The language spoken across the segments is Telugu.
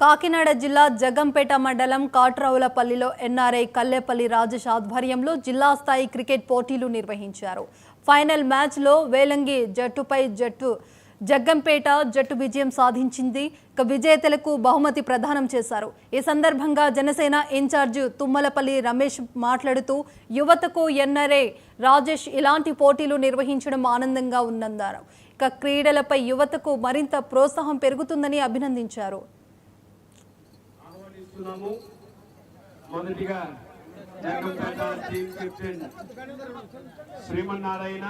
కాకినాడ జిల్లా జగంపేట మండలం కాట్రావులపల్లిలో ఎన్ఆర్ఐ కల్లేపల్లి రాజేష్ ఆధ్వర్యంలో జిల్లా స్థాయి క్రికెట్ పోటీలు నిర్వహించారు. ఫైనల్ మ్యాచ్లో వేలంగి జట్టుపై జగ్గంపేట జట్టు విజయం సాధించింది. విజేతలకు బహుమతి ప్రదానం చేశారు. ఈ సందర్భంగా జనసేన ఇన్ఛార్జ్ తుమ్మలపల్లి రమేష్ మాట్లాడుతూ యువతకు ఎన్ఆర్ఐ రాజేష్ ఇలాంటి పోటీలు నిర్వహించడం ఆనందంగా ఉందన్నారు. క్రీడలపై యువతకు మరింత ప్రోత్సాహం పెరుగుతుందని అభినందించారు. మొదటిగా జగంపేట టీమ్ కెప్టెన్ శ్రీమన్నారాయణ,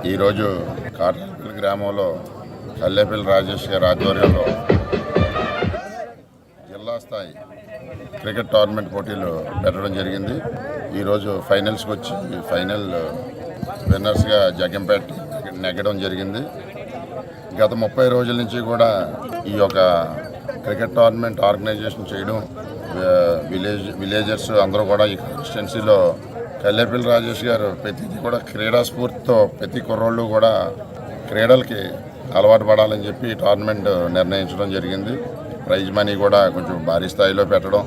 ఈరోజు కాట్రావులపల్లి గ్రామంలో కల్లేపల్లి రాజేష్ గారి ఆధ్వర్యంలో జిల్లా స్థాయి క్రికెట్ టోర్నమెంట్ పోటీలు పెట్టడం జరిగింది. ఈరోజు ఫైనల్స్కి వచ్చి ఫైనల్ విన్నర్స్గా జగ్గంపేట నెగ్గడం జరిగింది. గత 30 రోజుల నుంచి కూడా ఈ యొక్క క్రికెట్ టోర్నమెంట్ ఆర్గనైజేషన్ చేయడం, విలేజర్స్ అందరూ కూడా ఈ కాన్స్టిట్యున్సీలో కల్లేపల్లి రాజేష్ గారు ప్రతిదీ కూడా క్రీడా స్ఫూర్తితో ప్రతి కుర్రోళ్ళు కూడా క్రీడలకి అలవాటు పడాలని చెప్పి టోర్నమెంట్ నిర్ణయించడం జరిగింది. ప్రైజ్ మనీ కూడా కొంచెం భారీ స్థాయిలో పెట్టడం,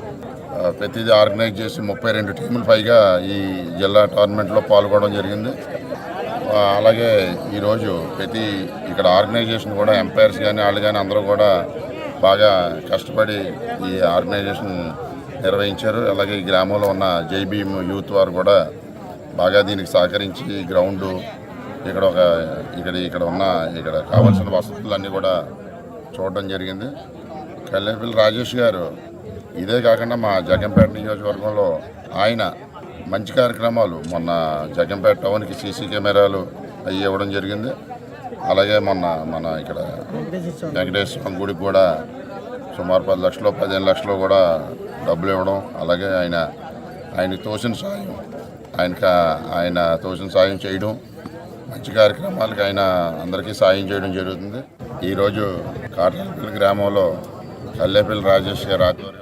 ప్రతిదీ ఆర్గనైజ్ చేసి 32 టీములు పైగా ఈ జిల్లా టోర్నమెంట్లో పాల్గొనడం జరిగింది. అలాగే ఈరోజు ఇక్కడ ఆర్గనైజేషన్ కూడా ఎంపైర్స్ కానీ వాళ్ళు కానీ అందరూ కూడా బాగా కష్టపడి ఈ ఆర్గనైజేషన్ నిర్వహించారు. అలాగే ఈ గ్రామంలో ఉన్న జై భీమ్ యూత్ వారు కూడా బాగా దీనికి సహకరించి గ్రౌండు ఇక్కడ కావాల్సిన వసతులన్నీ కూడా చూడడం జరిగింది. కల్లేపల్లి రాజేష్ గారు ఇదే కాకుండా మా జగ్గంపేట నియోజకవర్గంలో ఆయన మంచి కార్యక్రమాలు, మొన్న జగ్గంపేట టౌన్కి సీసీ కెమెరాలు అవి ఇవ్వడం జరిగింది. అలాగే మన ఇక్కడ వెంకటేశ్వర గుడికి కూడా సుమారు 10 లక్షలు 15 లక్షలు కూడా డబ్బులు ఇవ్వడం, అలాగే ఆయన తోచిన సాయం చేయడం, మంచి కార్యక్రమాలకి అందరికీ సాయం చేయడం జరుగుతుంది. ఈరోజు కాట్రావులపల్లి గ్రామంలో కల్లేపల్లి రాజేష్ గారి ఆధ్వర్యంలో